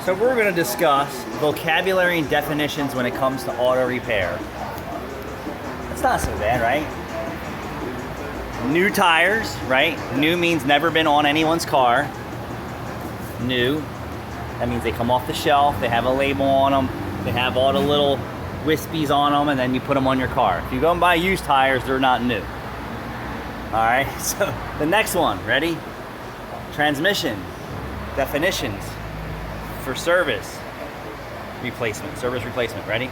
So we're going to discuss vocabulary and definitions when it comes to auto repair. It's not so bad, right? New tires, right? New means never been on anyone's car. New. That means they come off the shelf, they have a label on them, they have all the little wispies on them, and then you put them on your car. If you go and buy used tires, they're not new. All right, so the next one, ready? Transmission, definitions for service replacement, ready?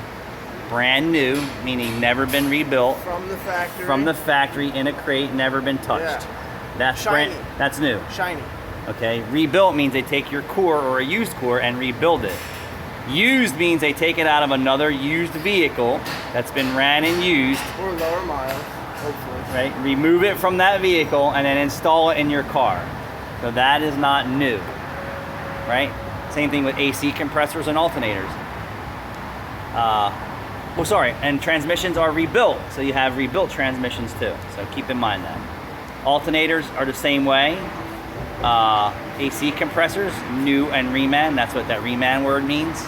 Brand new, meaning never been rebuilt. From the factory. From the factory in a crate, never been touched. Yeah. That's Shiny. That's new. Shiny. Okay, rebuilt means they take your core or a used core and rebuild it. Used means they take it out of another used vehicle that's been ran and used. Or lower miles, hopefully. Right, remove it from that vehicle and then install it in your car. So that is not new, right? Same thing with AC compressors and alternators. And transmissions are rebuilt, so you have rebuilt transmissions too. So keep in mind that. Alternators are the same way. AC compressors, new and reman. That's what that reman word means.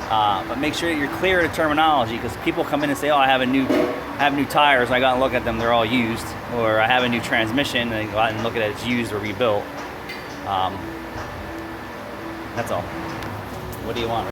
But make sure that you're clear of the terminology, because people come in and say, "Oh, I have new tires." And I go out and look at them; they're all used. Or I have a new transmission, and they go out and look at it; it's used or rebuilt. That's all. What do you want?